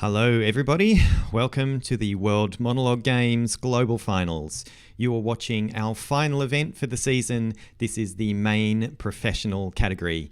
Hello everybody, welcome to the World Monologue Games Global Finals. You are watching our final event for the season. This is the main professional category.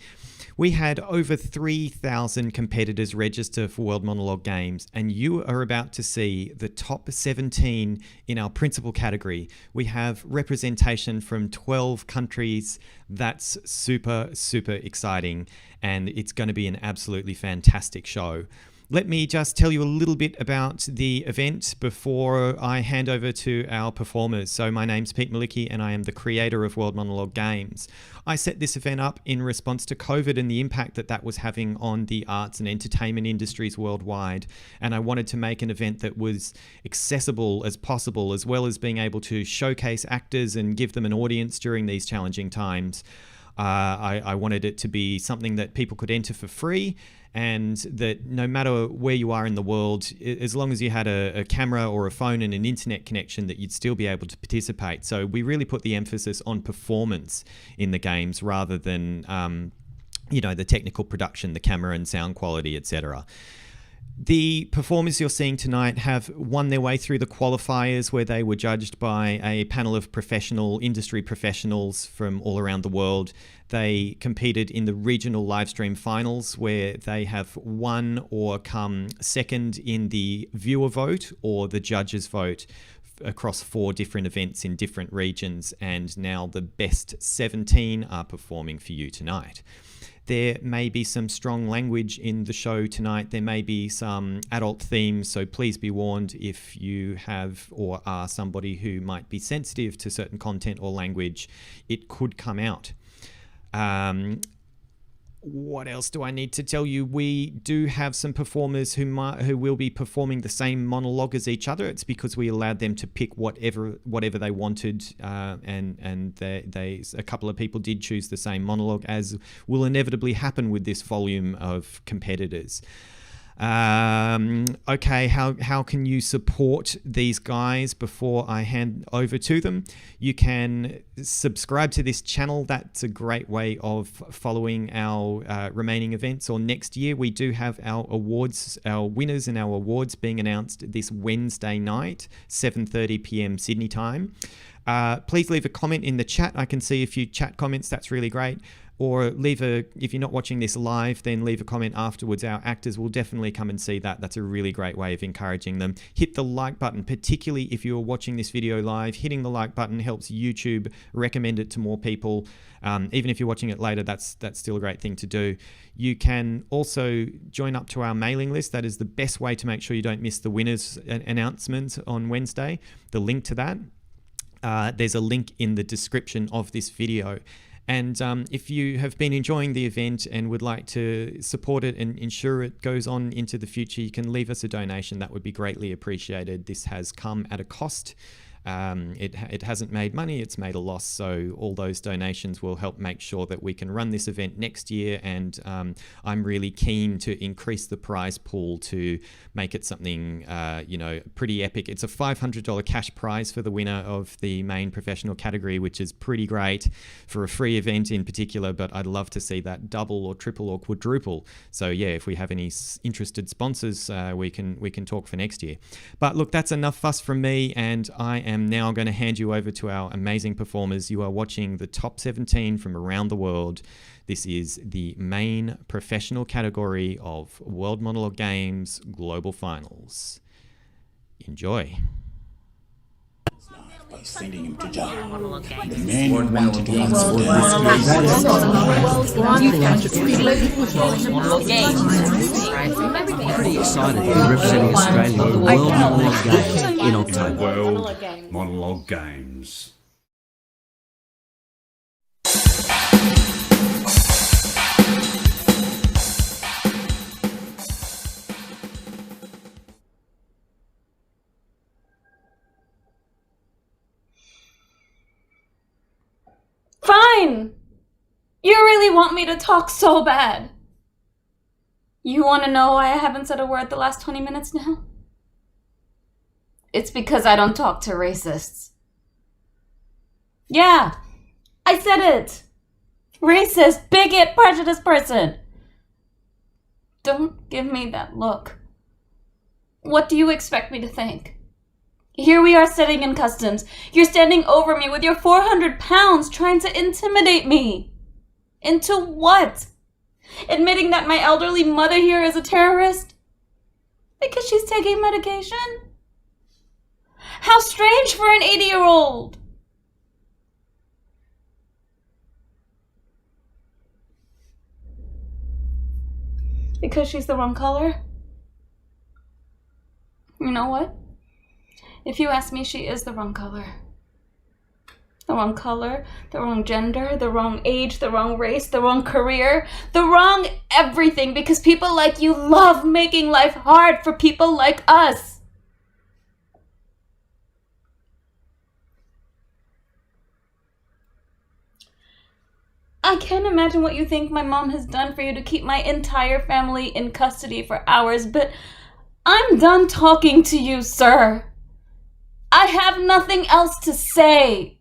We had over 3,000 competitors register for World Monologue Games, and you are about to see the top 17 in our principal category. We have representation from 12 countries. That's super, super exciting, and it's going to be an absolutely fantastic show. Let me just tell you a little bit about the event before I hand over to our performers. So my name's Pete Malicki and I am the creator of World Monologue Games. I set this event up in response to COVID and the impact that that was having on the arts and entertainment industries worldwide. And I wanted to make an event that was accessible as possible, as well as being able to showcase actors and give them an audience during these challenging times. I wanted it to be something that people could enter for free, and that no matter where you are in the world, as long as you had a camera or a phone and an internet connection, that you'd still be able to participate. So we really put the emphasis on performance in the games rather than, the technical production, the camera and sound quality, etc. The performers you're seeing tonight have won their way through the qualifiers, where they were judged by a panel of industry professionals from all around the world. They competed in the regional livestream finals, where they have won or come second in the viewer vote or the judges vote across 4 different events in different regions. And now the best 17 are performing for you tonight. There may be some strong language in the show tonight. There may be some adult themes, so please be warned if you have or are somebody who might be sensitive to certain content or language. It could come out. What else do I need to tell you? We do have some performers who will be performing the same monologue as each other. It's because we allowed them to pick whatever they wanted, and a couple of people did choose the same monologue, as will inevitably happen with this volume of competitors. Okay, how can you support these guys before I hand over to them? You can subscribe to this channel. That's a great way of following our remaining events. Or next year, we do have our awards, our winners and our awards being announced this Wednesday night, 7:30 p.m. Sydney time. Please leave a comment in the chat. I can see a few chat comments. That's really great. Or if you're not watching this live, then leave a comment afterwards. Our actors will definitely come and see that. That's a really great way of encouraging them. Hit the like button, particularly if you're watching this video live. Hitting the like button helps YouTube recommend it to more people. Even if you're watching it later, that's still a great thing to do. You can also join up to our mailing list. That is the best way to make sure you don't miss the winners announcement on Wednesday. The link to that, there's a link in the description of this video. And if you have been enjoying the event and would like to support it and ensure it goes on into the future, you can leave us a donation. That would be greatly appreciated. This has come at a cost. It hasn't made money, it's made a loss. So all those donations will help make sure that we can run this event next year. And I'm really keen to increase the prize pool to make it something, pretty epic. It's a $500 cash prize for the winner of the main professional category, which is pretty great for a free event in particular, but I'd love to see that double or triple or quadruple. So yeah, if we have any interested sponsors, we can talk for next year. But look, that's enough fuss from me, and I am now going to hand you over to our amazing performers. You are watching the top 17 from around the world. This is the main professional category of World Monologue Games Global Finals. Enjoy. By sending him to jail. The man who wanted to answer pretty excited to be representing Australia at the World Monologue Games in October. World Monologue Games. Fine! You really want me to talk so bad. You want to know why I haven't said a word the last 20 minutes now? It's because I don't talk to racists. Yeah, I said it. Racist, bigot, prejudiced person. Don't give me that look. What do you expect me to think? Here we are sitting in customs. You're standing over me with your 400 pounds trying to intimidate me. Into what? Admitting that my elderly mother here is a terrorist? Because she's taking medication? How strange for an 80-year-old! Because she's the wrong color? You know what? If you ask me, she is the wrong color. The wrong color, the wrong gender, the wrong age, the wrong race, the wrong career, the wrong everything, because people like you love making life hard for people like us. I can't imagine what you think my mom has done for you to keep my entire family in custody for hours, but I'm done talking to you, sir. I have nothing else to say.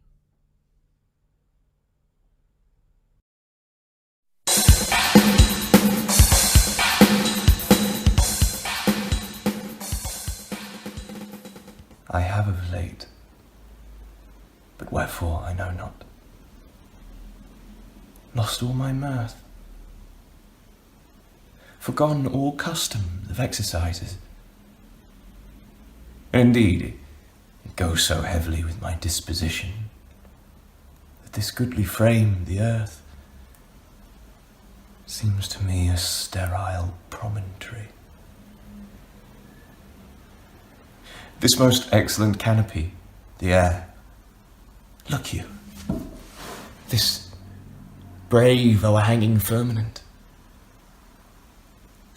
I have of late, but wherefore I know not. Lost all my mirth, forgotten all custom of exercises. Indeed, it goes so heavily with my disposition that this goodly frame, the earth, seems to me a sterile promontory. This most excellent canopy, the air, look you, this brave o'erhanging firmament,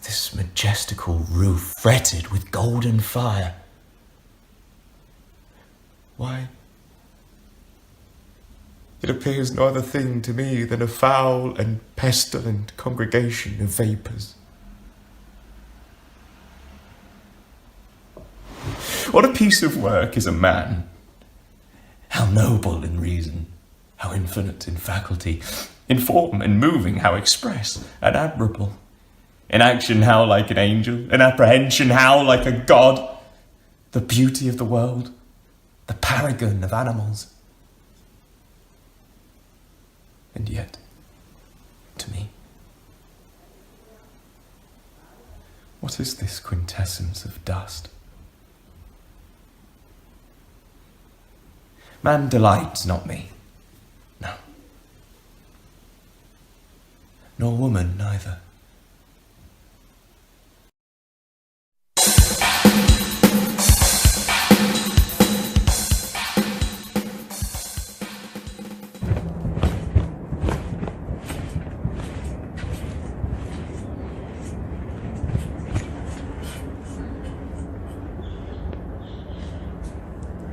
this majestical roof fretted with golden fire. Why, it appears no other thing to me than a foul and pestilent congregation of vapours. What a piece of work is a man! How noble in reason, how infinite in faculty, in form and moving how express and admirable, in action how like an angel, in apprehension how like a god, the beauty of the world, the paragon of animals. And yet, to me, what is this quintessence of dust? Man delights not me, no. Nor woman neither.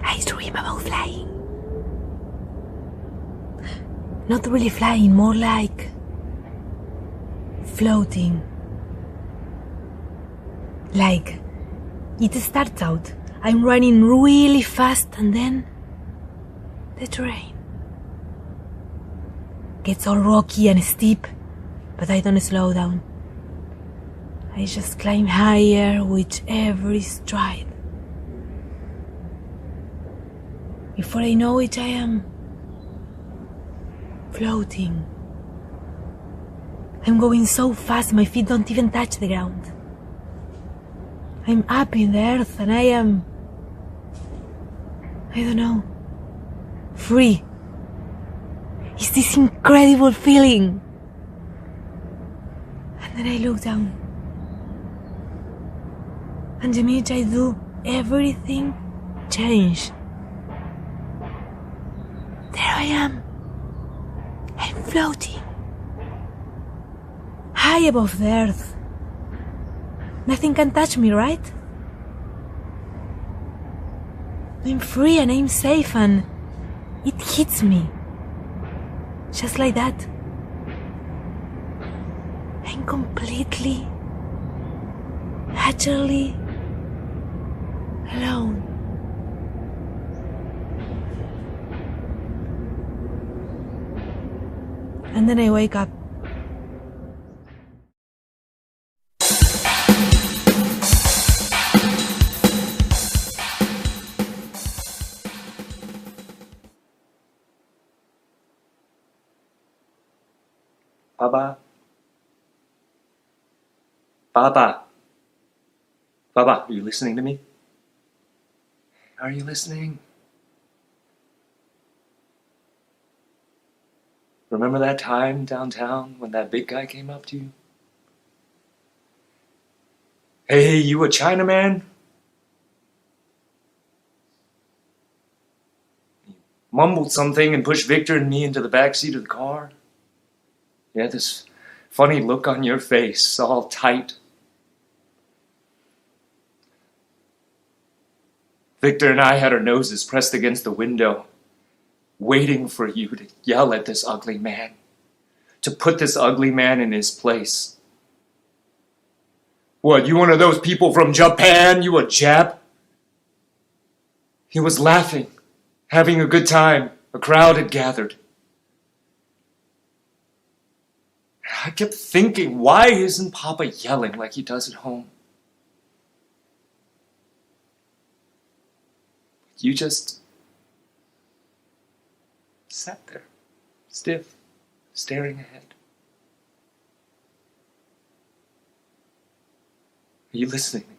I dream about flying. Not really flying, more like floating. Like, it starts out, I'm running really fast and then the terrain gets all rocky and steep, but I don't slow down. I just climb higher with every stride. Before I know it, I am floating. I'm going so fast my feet don't even touch the ground. I'm up in the earth and I am, I don't know, free. It's this incredible feeling. And then I look down. And the minute I do, everything changes. There I am. I'm floating. High above the earth. Nothing can touch me, right? I'm free and I'm safe and it hits me. Just like that. I'm completely, utterly alone. And then I wake up. Baba? Baba? Baba, are you listening to me? Are you listening? Remember that time downtown when that big guy came up to you? Hey, you a Chinaman? He mumbled something and pushed Victor and me into the back seat of the car. You had this funny look on your face, all tight. Victor and I had our noses pressed against the window, waiting for you to yell at this ugly man, to put this ugly man in his place. What, you one of those people from Japan, you a Jap? He was laughing, having a good time. A crowd had gathered. I kept thinking, why isn't Papa yelling like he does at home? You just sat there, stiff, staring ahead. Are you listening to me?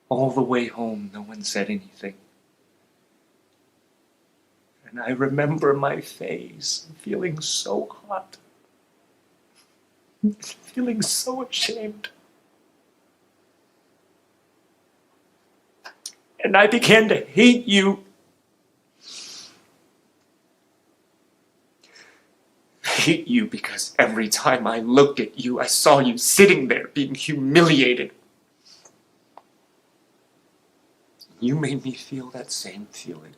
All the way home, no one said anything. And I remember my face, feeling so hot, feeling so ashamed. And I began to hate you. Hate you because every time I looked at you, I saw you sitting there being humiliated. You made me feel that same feeling.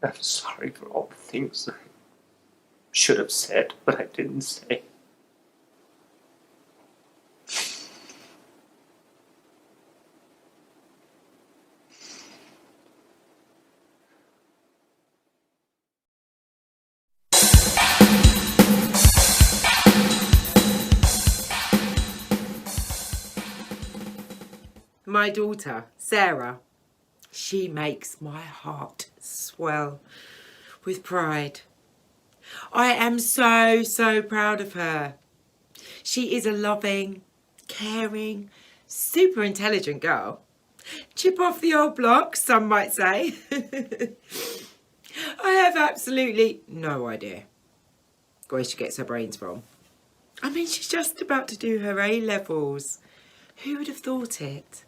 I'm sorry for all the things I should have said, but I didn't say. My daughter, Sarah, she makes my heart swell with pride. I am so proud of her. She is a loving, caring, super intelligent girl. Chip off the old block, some might say. I have absolutely no idea where she gets her brains from. I mean, she's just about to do her A-levels. Who would have thought it?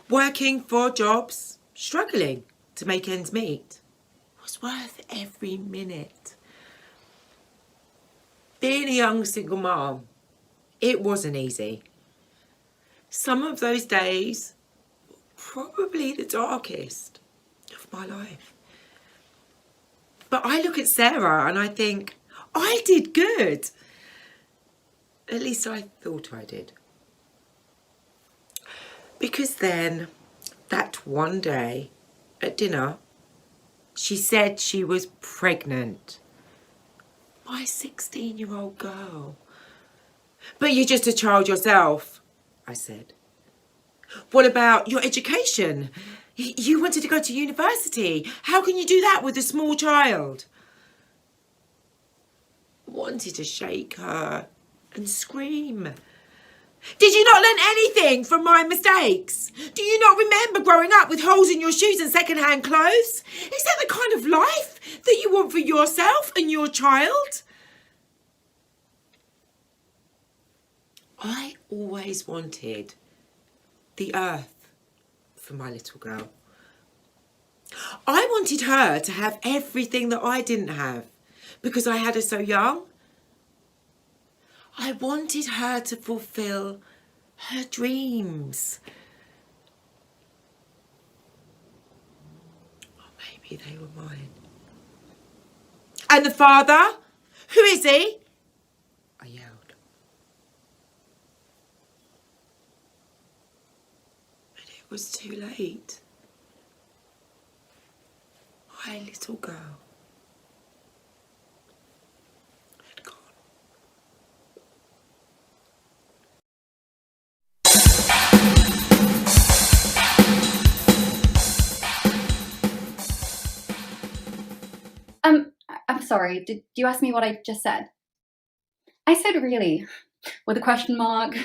Working 4 jobs, struggling to make ends meet, was worth every minute. Being a young single mom, it wasn't easy. Some of those days were probably the darkest of my life. But I look at Sarah and I think, I did good. At least I thought I did. Because then, that one day at dinner, she said she was pregnant. My 16-year-old girl. But you're just a child yourself, I said. What about your education? You wanted to go to university. How can you do that with a small child? Wanted to shake her and scream. Did you not learn anything from my mistakes? Do you not remember growing up with holes in your shoes and second-hand clothes? Is that the kind of life that you want for yourself and your child? I always wanted the earth for my little girl. I wanted her to have everything that I didn't have because I had her so young. I wanted her to fulfill her dreams. Or maybe they were mine. And the father? Who is he? I yelled. But it was too late. My little girl had gone. Sorry, did you ask me what I just said? I said really, with a question mark,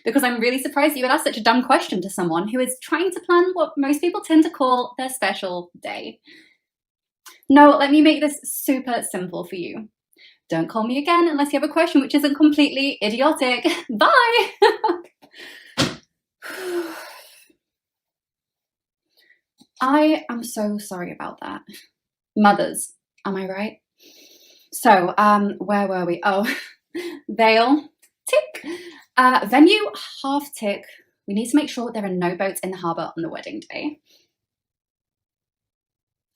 because I'm really surprised you would ask such a dumb question to someone who is trying to plan what most people tend to call their special day. No, let me make this super simple for you. Don't call me again unless you have a question which isn't completely idiotic. Bye! I am so sorry about that. Mothers, am I right? So, where were we? Oh, veil, tick. Venue, half tick. We need to make sure there are no boats in the harbour on the wedding day.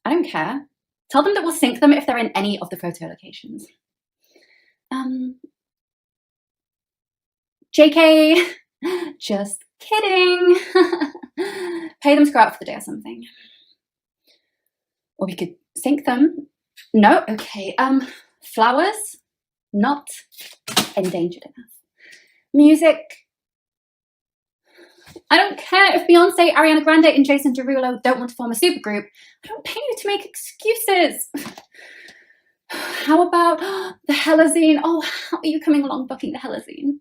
I don't care. Tell them that we'll sink them if they're in any of the photo locations. JK, just kidding. Pay them to go out for the day or something. Or we could sink them. No, okay. Flowers, not endangered enough. Music. I don't care if Beyonce, Ariana Grande, and Jason Derulo don't want to form a supergroup. I don't pay you to make excuses. How about the Helazine? Oh, how are you coming along booking the Helazine?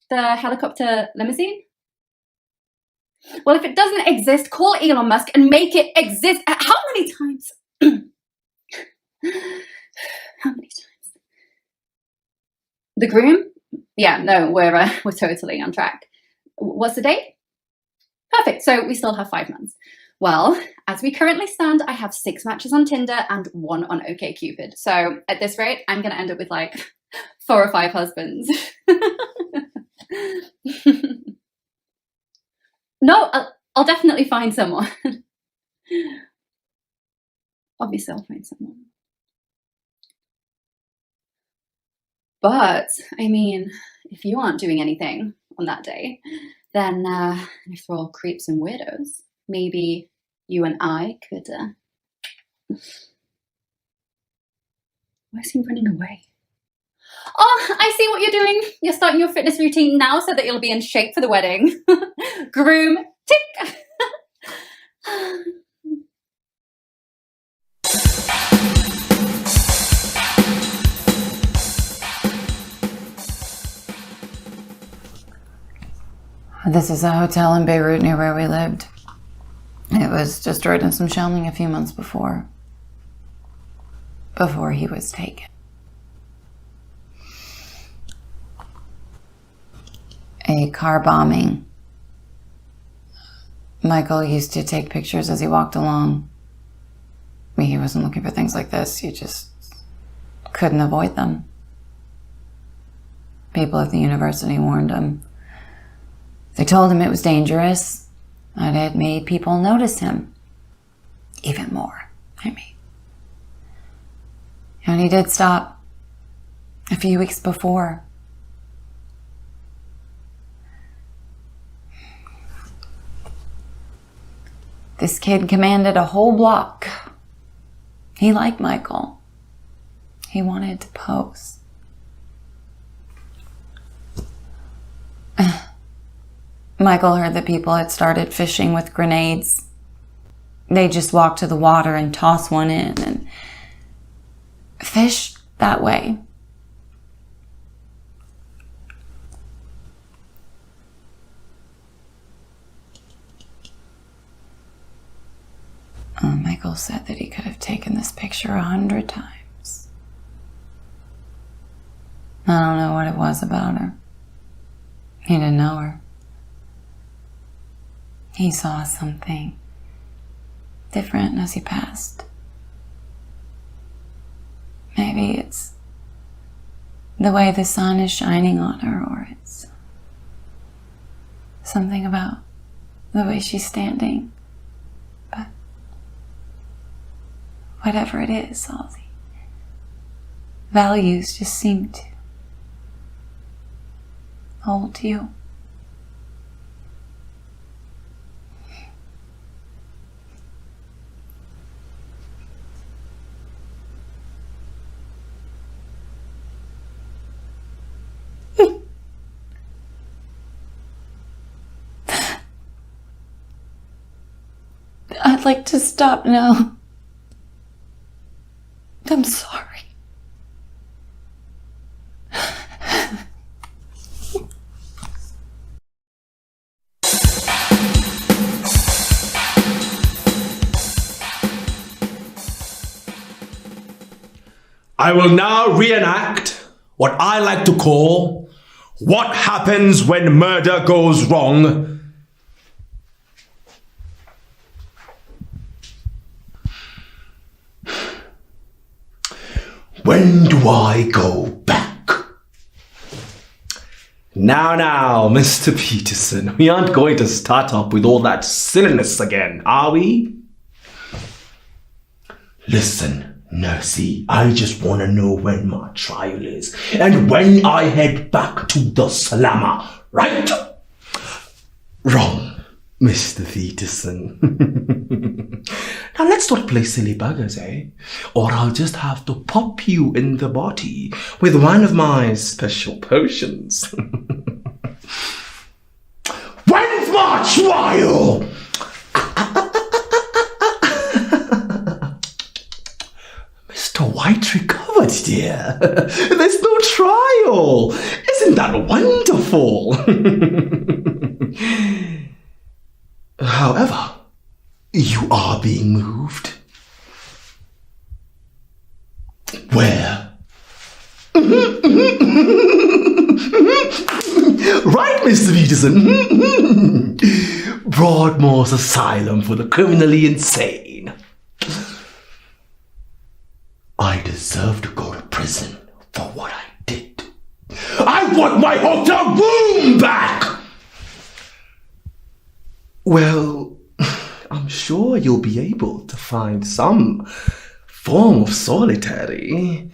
The helicopter limousine? Well, if it doesn't exist, call Elon Musk and make it exist. How many times? How many times? The groom? Yeah, no, we're totally on track. What's the date? Perfect. So we still have 5 months. Well, as we currently stand, I have 6 matches on Tinder and 1 on OkCupid. So at this rate, I'm going to end up with like 4 or 5 husbands. No, I'll definitely find someone. Obviously, I'll find someone. But, I mean, if you aren't doing anything on that day, then if we're all creeps and weirdos, maybe you and I could... Why is he running away? Oh, I see what you're doing. You're starting your fitness routine now so that you'll be in shape for the wedding. Groom, tick. This is a hotel in Beirut near where we lived. It was destroyed in some shelling a few months before he was taken. A car bombing. Michael used to take pictures as he walked along. He wasn't looking for things like this. You just couldn't avoid them. People at the university warned him. They told him it was dangerous, and it made people notice him even more. And he did stop a few weeks before. This kid commanded a whole block. He liked Michael. He wanted to pose. Michael heard that people had started fishing with grenades. They just walk to the water and toss one in and fish that way. Michael said that he could have taken this picture 100 times. I don't know what it was about her. He didn't know her. He saw something different as he passed. Maybe it's the way the sun is shining on her, or it's something about the way she's standing. But whatever it is, all the values just seem to hold you. I'd like to stop now. I'm sorry. I will now reenact what I like to call what happens when murder goes wrong. When do I go back? Now, Mr. Peterson, we aren't going to start up with all that silliness again, are we? Listen, Nursey, I just want to know when my trial is and when I head back to the Salama, right? Wrong, Mr. Peterson. Now let's not play silly buggers, eh? Or I'll just have to pop you in the body with one of my special potions. When's my trial? Mr. White recovered, dear. There's no trial. Isn't that wonderful? However, you are being moved. Where? Right, Mr. Peterson. Broadmoor's Asylum for the criminally insane. I deserve to go to prison for what I did. I want my hotel room back! Well, I'm sure you'll be able to find some form of solitary.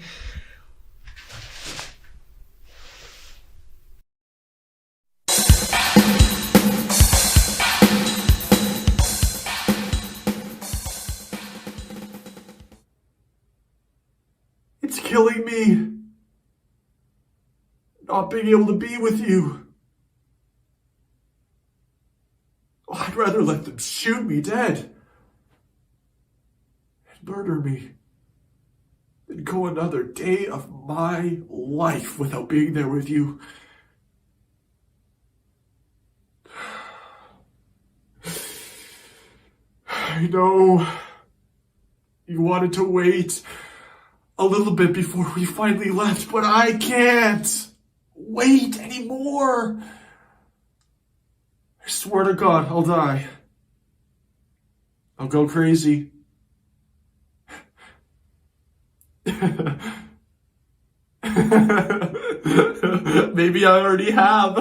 It's killing me. Not being able to be with you. I'd rather let them shoot me dead and murder me than go another day of my life without being there with you. I know you wanted to wait a little bit before we finally left, but I can't wait anymore. I swear to God, I'll die. I'll go crazy. Maybe I already have.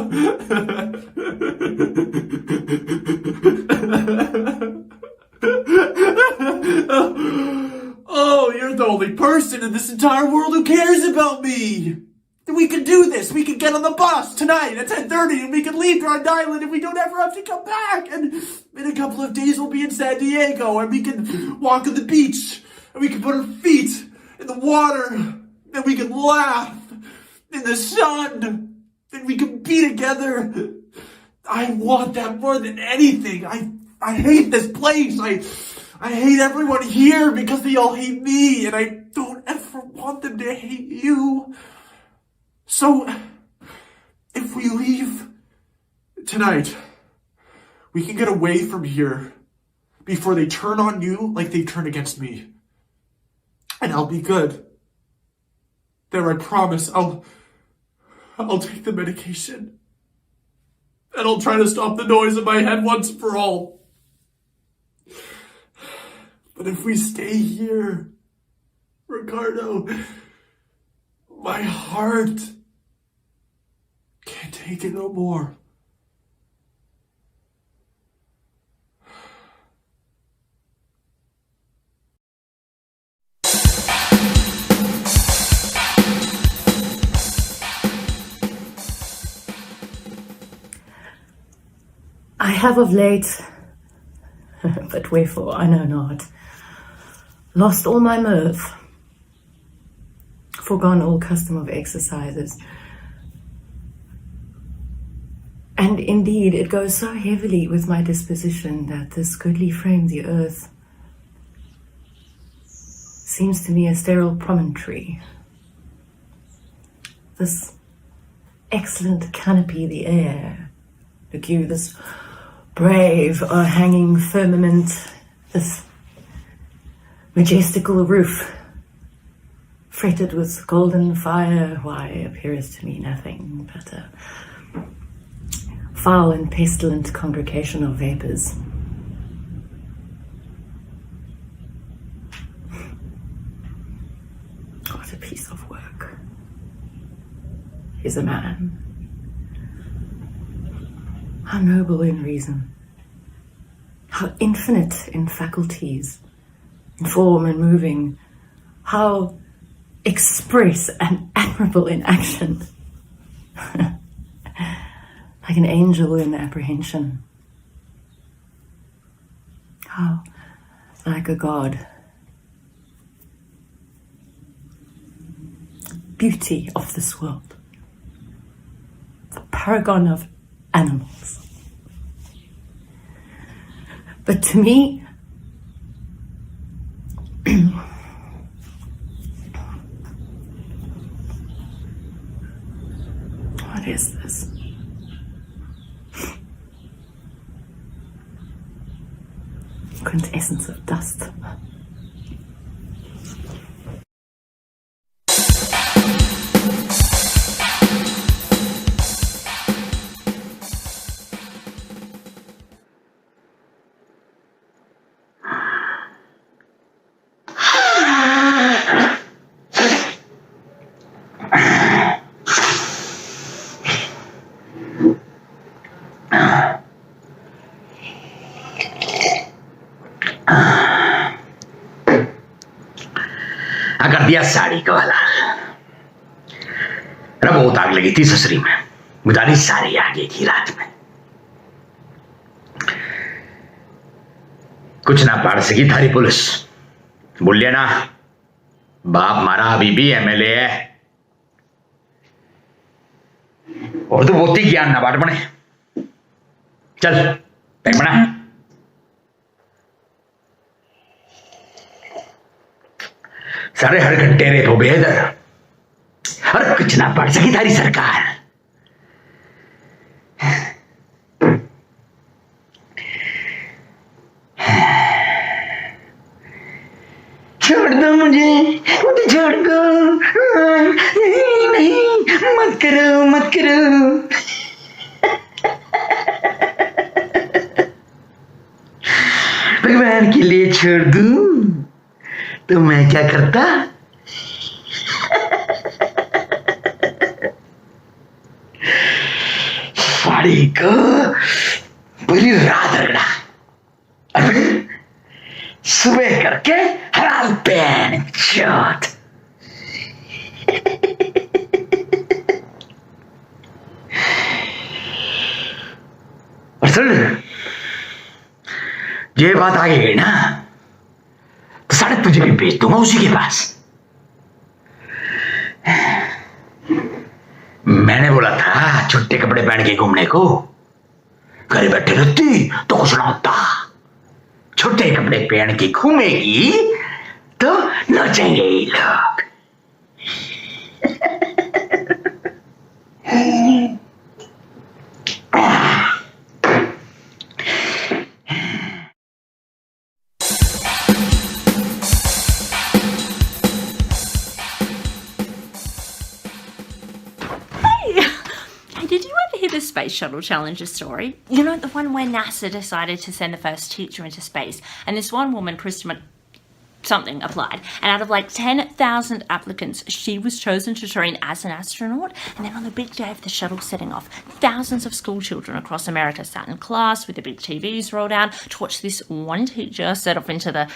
Oh, you're the only person in this entire world who cares about me. We can do this. We can get on the bus tonight at 10:30 and we can leave Grand Island and we don't ever have to come back. And in a couple of days we'll be in San Diego and we can walk on the beach and we can put our feet in the water and we can laugh in the sun and we can be together. I want that more than anything. I hate this place. I hate everyone here because they all hate me and I don't ever want them to hate you. So, if we leave tonight, we can get away from here before they turn on you like they turn against me. And I'll be good. There, I promise, I'll take the medication. And I'll try to stop the noise in my head once for all. But if we stay here, Ricardo, my heart can't take it no more. I have of late, but wherefore I know not, lost all my mirth, forgone all custom of exercises. And indeed, it goes so heavily with my disposition that this goodly frame, the earth, seems to me a sterile promontory. This excellent canopy, the air. Look you, this brave o'erhanging firmament, this majestical roof, fretted with golden fire, why appears to me nothing but a foul and pestilent congregation of vapours. What a piece of work. He's a man. How noble in reason. How infinite in faculties, in form and moving. How express and admirable in action. Like an angel in apprehension. How like a god. Beauty of this world. The paragon of animals. But to me, what is this? Quintessence of dust. दिया साड़ी का वाला अरे बहुत आग लगी थी ससुरी में गुजारी सारी आगे की रात में कुछ ना पाड़ सकी थारी पुलिस बोल लिया ना बाप मारा अभी भी एमएलए है और तो बहुत ही ज्ञान ना बाट बने चल पैक बना सारे हर घंटे रे तो बेहतर हर कुछ ना पड़ सकी थारी सरकार छोड़ दो मुझे छोड़ दो नहीं नहीं मत करो भगवान के लिए छोड़ दूं तो मैं क्या करता साड़ी को पूरी रात रगड़ा और फिर सुबह करके हलाल पैन चौथ और सुन ये बात आगे गई ना तो साढ़े तुझे भी भेज दूंगा उसी के पास मैंने बोला था छुट्टे कपड़े पहन के घूमने को घर बैठे रहती तो कुछ ना होता छोटे कपड़े पहन के घूमेगी तो नचेंगे ही लोग Space Shuttle Challenger story. You know, the one where NASA decided to send the first teacher into space, and this one woman, Krista something, applied, and out of like 10,000 applicants, she was chosen to train as an astronaut. And then on the big day of the shuttle setting off, thousands of school children across America sat in class with the big TVs rolled out to watch this one teacher set off into the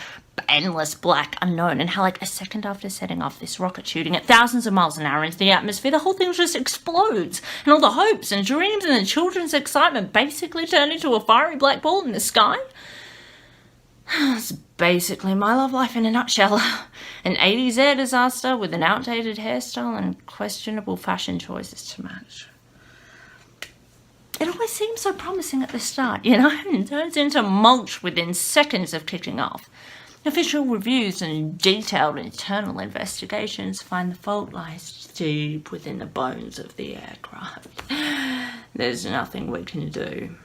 endless black unknown, and how like a second after setting off this rocket shooting at thousands of miles an hour into the atmosphere, the whole thing just explodes, and all the hopes and dreams and the children's excitement basically turn into a fiery black ball in the sky. It's basically my love life in a nutshell. An AEDT disaster with an outdated hairstyle and questionable fashion choices to match. It always seems so promising at the start, you know, and turns into mulch within seconds of kicking off. Official reviews and detailed internal investigations find the fault lies deep within the bones of the aircraft. There's nothing we can do.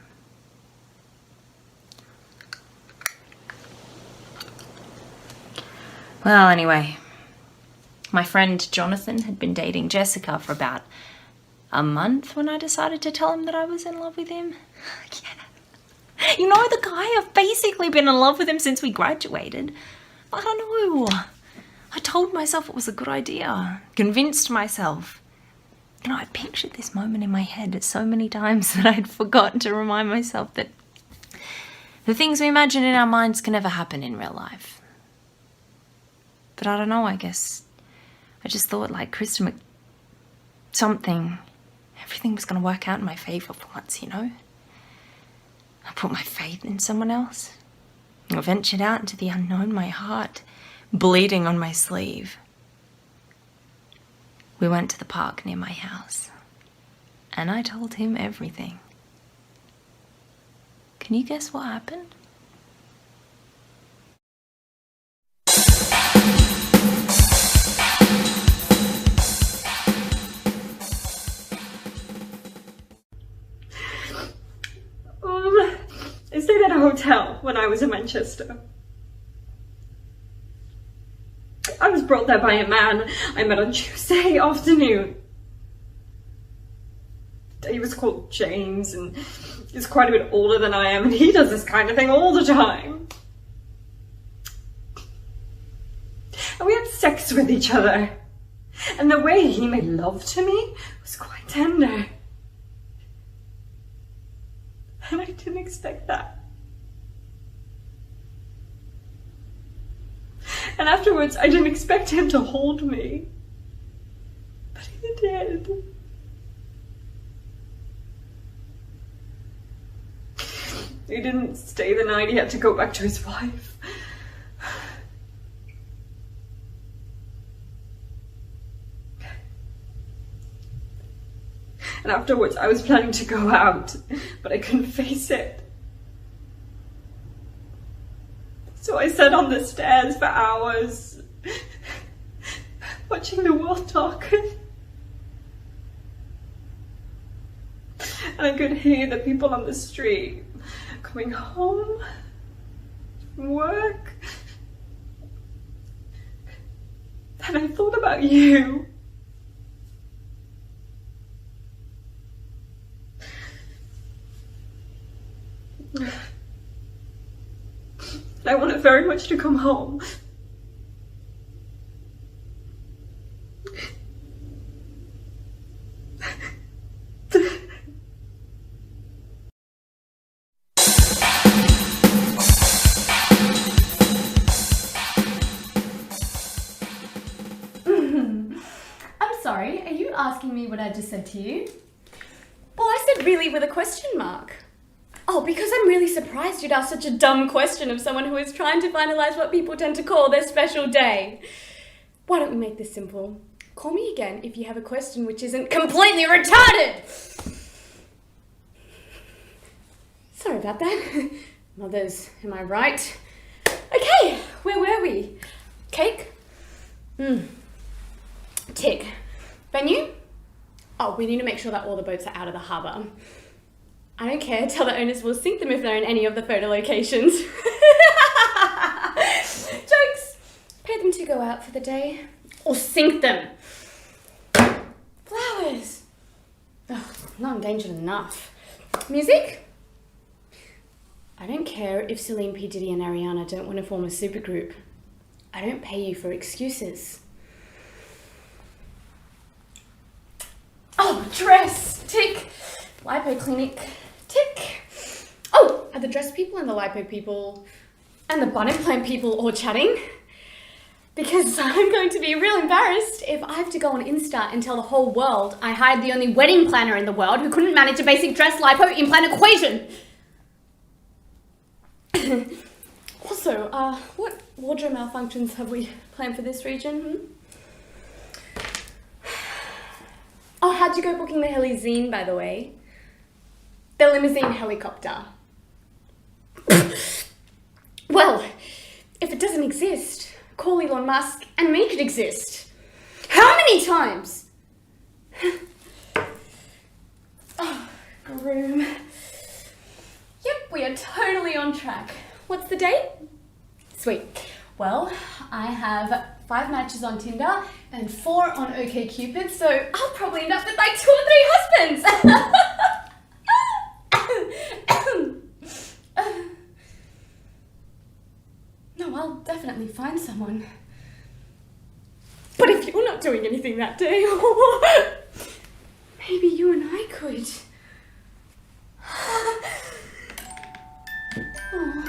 Well, anyway, my friend Jonathan had been dating Jessica for about a month when I decided to tell him that I was in love with him. Yeah. You know, the guy, I've basically been in love with him since we graduated. I don't know. I told myself it was a good idea. Convinced myself. You know, I pictured this moment in my head so many times that I'd forgotten to remind myself that the things we imagine in our minds can never happen in real life. But I don't know, I guess I just thought, like, everything was going to work out in my favour for once, you know? I put my faith in someone else. I ventured out into the unknown, my heart bleeding on my sleeve. We went to the park near my house, and I told him everything. Can you guess what happened? I stayed at a hotel when I was in Manchester. I was brought there by a man I met on Tuesday afternoon. He was called James, and he's quite a bit older than I am, and he does this kind of thing all the time. And we had sex with each other, and the way he made love to me was quite tender. And I didn't expect that. And afterwards, I didn't expect him to hold me. But he did. He didn't stay the night, he had to go back to his wife. And afterwards, I was planning to go out, but I couldn't face it. So I sat on the stairs for hours, watching the world darken. And I could hear the people on the street coming home from work. And I thought about you. I wanted very much to come home. I'm sorry, are you asking me what I just said to you? Well, I said really with a question mark. Oh, because I'm really surprised you'd ask such a dumb question of someone who is trying to finalise what people tend to call their special day. Why don't we make this simple? Call me again if you have a question which isn't completely retarded! Sorry about that. Mothers, am I right? Okay, where were we? Cake? Tick. Venue? Oh, we need to make sure that all the boats are out of the harbour. I don't care, tell the owners we'll sink them if they're in any of the photo locations. Jokes! Pay them to go out for the day. Or sink them. Flowers. Oh, not endangered enough. Music? I don't care if Celine P. Diddy and Ariana don't want to form a supergroup. I don't pay you for excuses. Oh, dress! Tick! Lipo clinic. Tick! Oh, are the dress people and the lipo people and the bun implant people all chatting? Because I'm going to be real embarrassed if I have to go on Insta and tell the whole world I hired the only wedding planner in the world who couldn't manage a basic dress lipo implant equation. Also, what wardrobe malfunctions have we planned for this region? Oh, how'd you go booking the heli-zine, by the way? The limousine helicopter. Well, if it doesn't Doig-Thorne mask and make it exist. How many times? Oh, groom. Yep, we are totally on track. What's the date? Sweet. Well, I have 5 matches on Tinder and 4 on OkCupid, so I'll probably end up with like 2 or 3 husbands. No, I'll definitely find someone. But if you're not doing anything that day, maybe you and I could. Oh.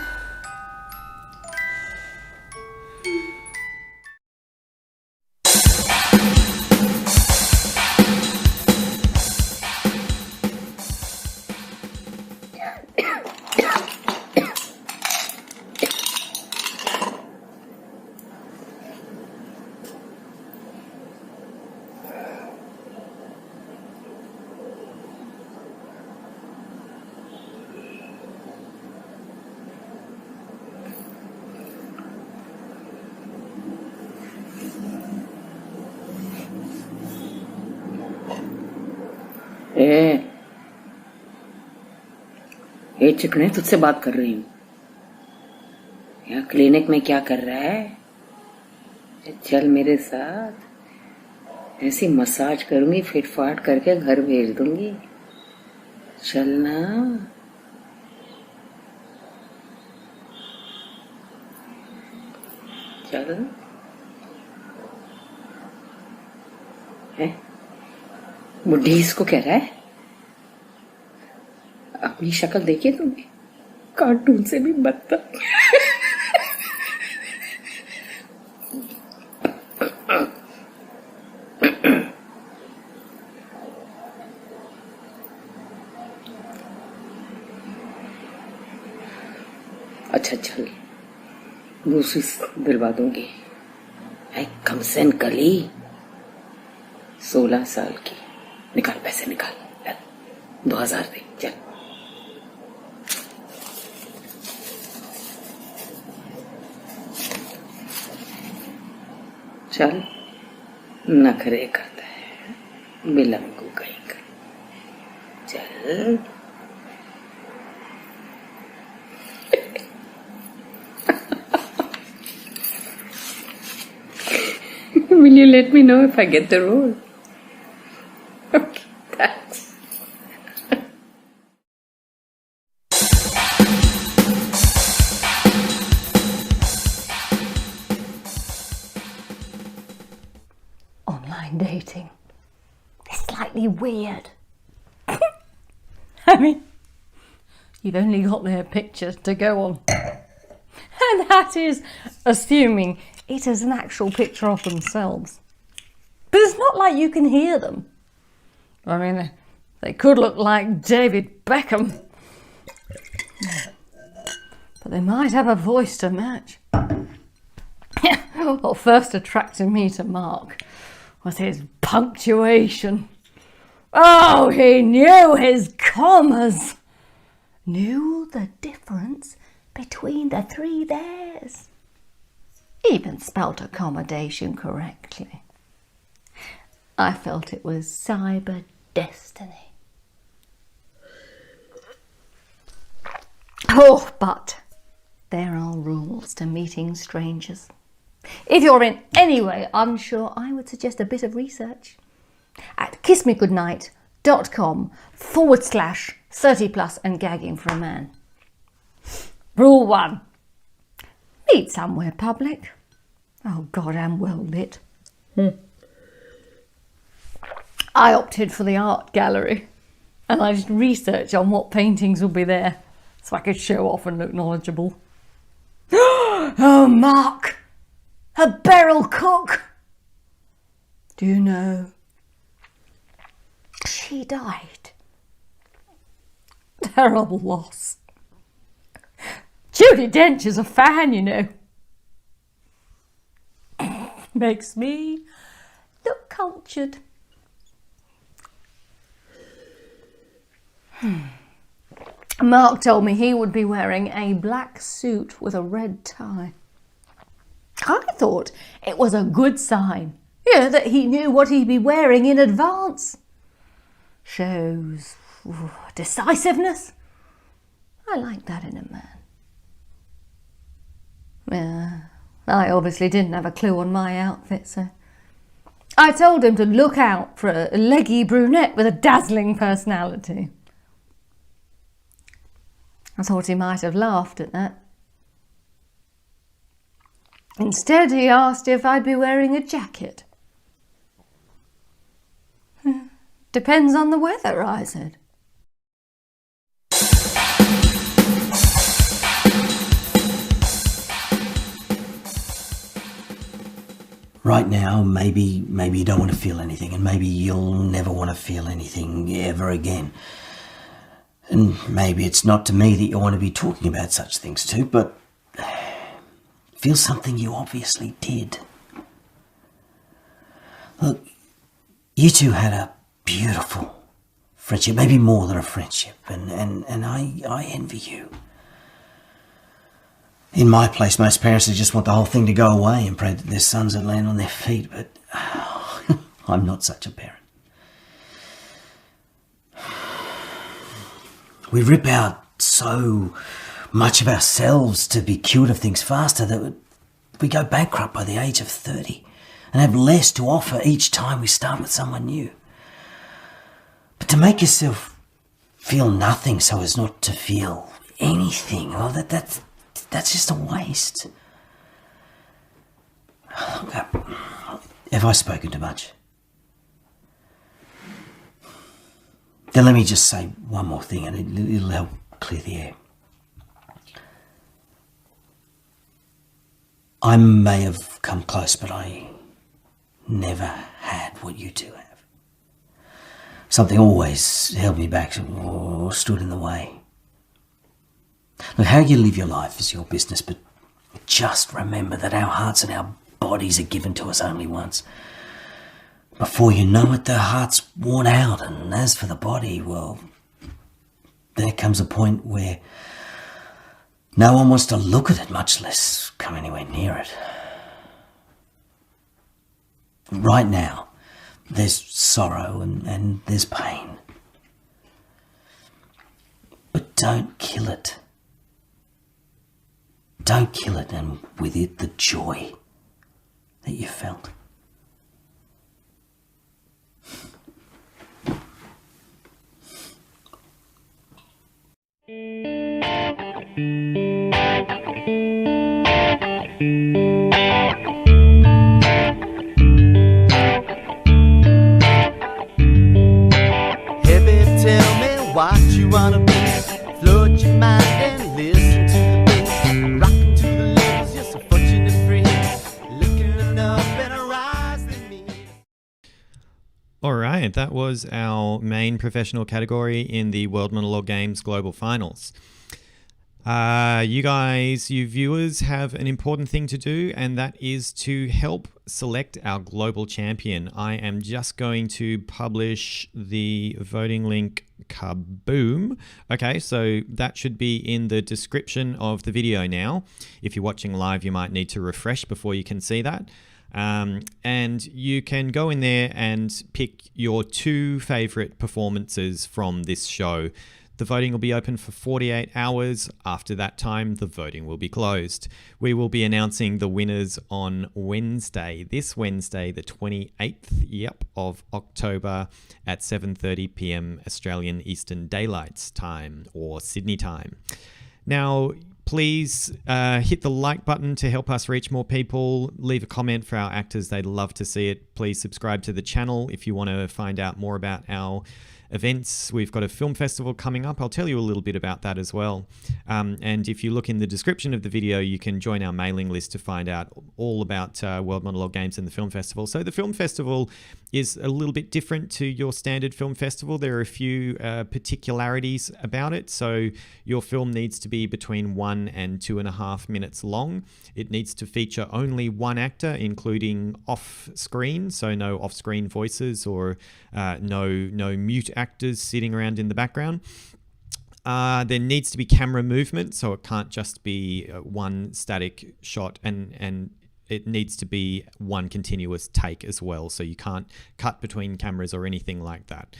ए चिकने तुझसे बात कर रही हूँ। यहाँ clinic में क्या कर रहा है? चल मेरे साथ, ऐसी मसाज करूंगी फिट फाट करके घर भेज दूंगी। चल ना। चल। है? बुढ़ी इसको कह रहा है? अपनी शक्ल देखिए तुमने, कार्टून से भी बदतर। अच्छा चल, दूसरी दिलवा दूंगी। कमसन कली, 16 साल की। निकाल पैसे, निकाल। 2000 दे, चल। चल, नखरे करता है बिलंगू कहीं का। चल। Will you let me know if I get the role? Okay, thanks. Online dating. It's slightly weird. I mean, you've only got their pictures to go on. And that is assuming it is an actual picture of themselves. But it's not like you can hear them. I mean, they could look like David Beckham. But they might have a voice to match. What first attracted me to Mark was his punctuation. Oh, he knew his commas. Knew the difference between the 3 theirs. Even spelt accommodation correctly. I felt it was cyber destiny. Oh, but there are rules to meeting strangers. If you're in any way unsure, I would suggest a bit of research at kissmegoodnight.com/30+ and gagging for a man. Rule 1. Meet somewhere public. Oh God, I'm well lit. I opted for the art gallery and I did research on what paintings will be there so I could show off and look knowledgeable. Oh, Mark! A Beryl cook! Do you know? She died. Terrible loss. Judi Dench is a fan, you know. Makes me look cultured. Mark told me he would be wearing a black suit with a red tie. I thought it was a good sign, that he knew what he'd be wearing in advance. Shows decisiveness. I like that in a man. Yeah, I obviously didn't have a clue on my outfit, so I told him to look out for a leggy brunette with a dazzling personality. I thought he might have laughed at that. Instead, he asked if I'd be wearing a jacket. Depends on the weather, I said. Right now, maybe you don't want to feel anything, and maybe you'll never want to feel anything ever again. And maybe it's not to me that you want to be talking about such things too, but feel something you obviously did. Look, you two had a beautiful friendship, maybe more than a friendship, and I envy you. In my place, most parents just want the whole thing to go away and pray that their sons would land on their feet, but I'm not such a parent. We rip out so much of ourselves to be cured of things faster that we go bankrupt by the age of 30 and have less to offer each time we start with someone new. But to make yourself feel nothing so as not to feel anything, oh, that's just a waste. Okay. Have I spoken too much? Then let me just say one more thing, and it'll help clear the air. I may have come close, but I never had what you two have. Something always held me back or stood in the way. Look, how you live your life is your business, but just remember that our hearts and our bodies are given to us only once. Before you know it, the heart's worn out, and as for the body, well, there comes a point where no one wants to look at it, much less come anywhere near it. Right now, there's sorrow and there's pain. But don't kill it. Don't kill it, and with it the joy that you felt. Hey babe, tell me what you wanna be. Float your mind and listen to the beat. Rockin' to the levels, you're so fortunate free. Looking up in her eyes, they mean. All right, that was our main professional category in the World Monologue Games Global Finals. You viewers have an important thing to do, and that is to help select our global champion. I am just going to publish the voting link. Kaboom. Okay, so that should be in the description of the video now. If you're watching live, you might need to refresh before you can see that. And you can go in there and pick your 2 favorite performances from this show. The voting will be open for 48 hours. After that time, the voting will be closed. We will be announcing the winners on Wednesday, this Wednesday, the 28th, of October at 7:30 p.m. Australian Eastern Daylight Time or Sydney time. Now, please hit the like button to help us reach more people. Leave a comment for our actors. They'd love to see it. Please subscribe to the channel if you want to find out more about our events. We've got a film festival coming up. I'll tell you a little bit about that as well. And if you look in the description of the video, you can join our mailing list to find out all about World Monologue Games and the film festival. So the film festival is a little bit different to your standard film festival. There are a few particularities about it. So your film needs to be between 1 and 2.5 minutes long. It needs to feature only one actor, including off-screen, so no off-screen voices or no mute actors sitting around in the background. There needs to be camera movement, so it can't just be one static shot, and it needs to be one continuous take as well. So you can't cut between cameras or anything like that.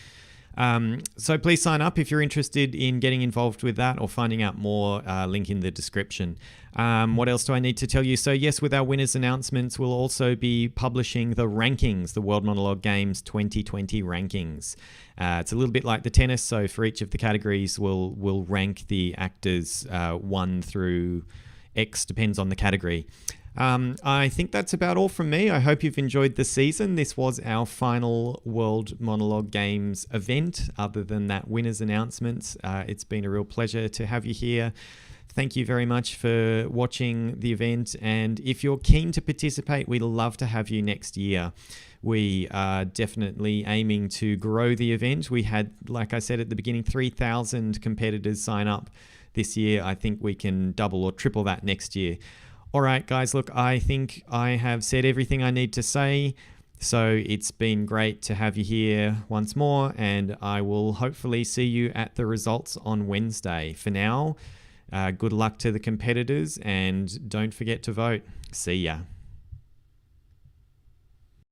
So please sign up if you're interested in getting involved with that or finding out more, link in the description. What else do I need to tell you? So yes, with our winners announcements, we'll also be publishing the rankings, the World Monologue Games 2020 rankings. It's a little bit like the tennis. So for each of the categories, we'll rank the actors 1 through X, depends on the category. I think that's about all from me. I hope you've enjoyed the season. This was our final World Monologue Games event. Other than that winners announcements, it's been a real pleasure to have you here. Thank you very much for watching the event. And if you're keen to participate, we'd love to have you next year. We are definitely aiming to grow the event. We had, like I said at the beginning, 3,000 competitors sign up this year. I think we can double or triple that next year. All right, guys, look, I think I have said everything I need to say. So it's been great to have you here once more, and I will hopefully see you at the results on Wednesday. For now, good luck to the competitors, and don't forget to vote. See ya.